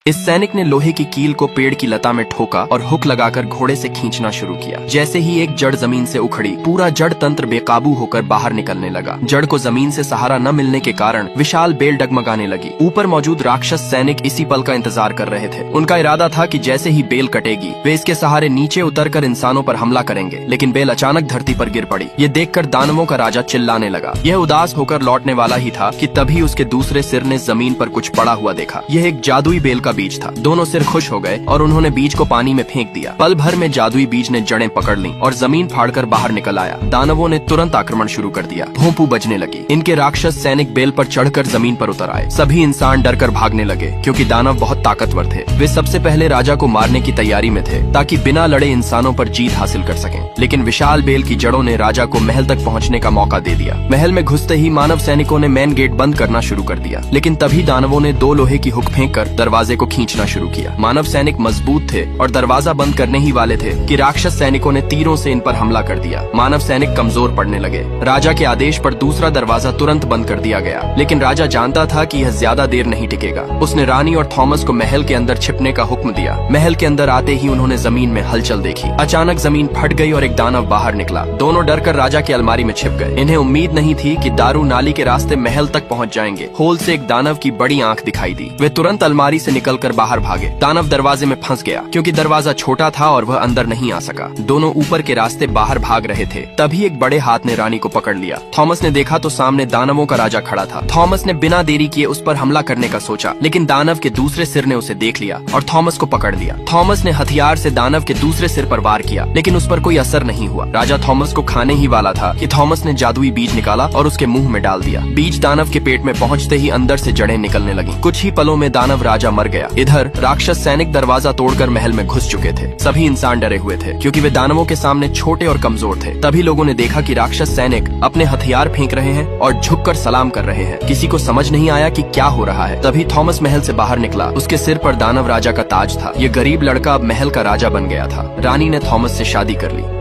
इस सैनिक ने लोहे की कील को पेड़ की लता में ठोका और हुक लगाकर घोड़े से खींचना शुरू किया। जैसे ही एक जड़ जमीन से उखड़ी, पूरा जड़ तंत्र बेकाबू होकर बाहर निकलने लगा। जड़ को जमीन से सहारा न मिलने के कारण विशाल बेल डगमगाने लगी। ऊपर मौजूद राक्षस सैनिक इसी पल का इंतजार कर रहे थे। उनका इरादा था कि जैसे ही बेल कटेगी, वे इसके सहारे नीचे उतरकर इंसानों पर हमला करेंगे। लेकिन बेल अचानक धरती पर गिर पड़ी। ये देखकर दानवों का राजा चिल्लाने लगा। यह उदास होकर लौटने वाला ही था कि तभी उसके दूसरे सिर ने जमीन पर कुछ पड़ा हुआ देखा। यह एक जादुई बेल का बीज था। दोनों सिर खुश हो गए और उन्होंने बीज को पानी में फेंक दिया। पल भर में जादुई बीज ने जड़ें पकड़ ली और जमीन फाड़कर बाहर निकल आया। दानवों ने तुरंत आक्रमण शुरू कर दिया। भोंपू बजने लगी। इनके राक्षस सैनिक बेल पर चढ़कर जमीन पर उतर आए। सभी इंसान डरकर भागने लगे क्योंकि दानव बहुत ताकतवर थे। वे सबसे पहले राजा को मारने की तैयारी में थे ताकि बिना लड़े इंसानों पर जीत हासिल कर सकें। लेकिन विशाल बेल की जड़ों ने राजा को महल तक पहुंचने का मौका दे दिया। महल में घुसते ही मानव सैनिकों ने मेन गेट बंद करना शुरू कर दिया। लेकिन तभी दानवों ने 2 लोहे की हुक फेंककर दरवाजे को खींचना शुरू किया। मानव सैनिक मजबूत थे और दरवाजा बंद करने ही वाले थे कि राक्षस सैनिकों ने तीरों से इन पर हमला कर दिया। मानव सैनिक कमजोर पड़ने लगे। राजा के आदेश पर दूसरा दरवाजा तुरंत बंद कर दिया गया। लेकिन राजा जानता था कि यह ज्यादा देर नहीं टिकेगा। उसने रानी और थॉमस को महल के अंदर छिपने का हुक्म दिया। महल के अंदर आते ही उन्होंने जमीन में हलचल देखी। अचानक जमीन फट गई और एक दानव बाहर निकला। दोनों डरकर राजा की अलमारी में छिप गए। इन्हें उम्मीद नहीं थी कि दारू नाली के रास्ते महल तक पहुंच जाएंगे। होल से एक दानव की बड़ी आंख दिखाई दी। वे तुरंत अलमारी से निकलकर बाहर भागे। दानव दरवाजे में फंस गया क्योंकि दरवाजा छोटा था और वह अंदर नहीं आ सका। दोनों ऊपर के रास्ते बाहर भाग रहे थे। तभी एक बड़े हाथ ने रानी को पकड़ लिया। थॉमस ने देखा तो सामने दानवों का राजा खड़ा था। थॉमस ने बिना देरी किए उस पर हमला करने का सोचा, लेकिन दानव के दूसरे सिर ने उसे देख लिया और थॉमस को पकड़ लिया। थॉमस ने हथियार से दानव के दूसरे सिर पर वार किया, लेकिन उस पर कोई असर नहीं हुआ। राजा थॉमस को खाने ही वाला था कि थॉमस ने जादुई बीज निकाला और उसके मुंह में डाल दिया। बीज दानव के पेट में पहुंचते ही अंदर से जड़ें निकलने लगी। कुछ ही पलों में दानव राजा मर गया। इधर राक्षस सैनिक दरवाजा तोड़कर महल में घुस चुके थे। सभी इंसान डरे हुए थे क्योंकि वे दानवों के सामने छोटे और कमजोर थे। तभी लोगों ने देखा कि राक्षस सैनिक अपने हथियार फेंक रहे हैं और झुककर सलाम कर रहे हैं। किसी को समझ नहीं आया कि क्या हो रहा है। तभी थॉमस महल से बाहर निकला। उसके सिर पर दानव राजा का ताज था। ये गरीब लड़का अब महल का राजा बन गया था। रानी ने थॉमस से शादी कर ली।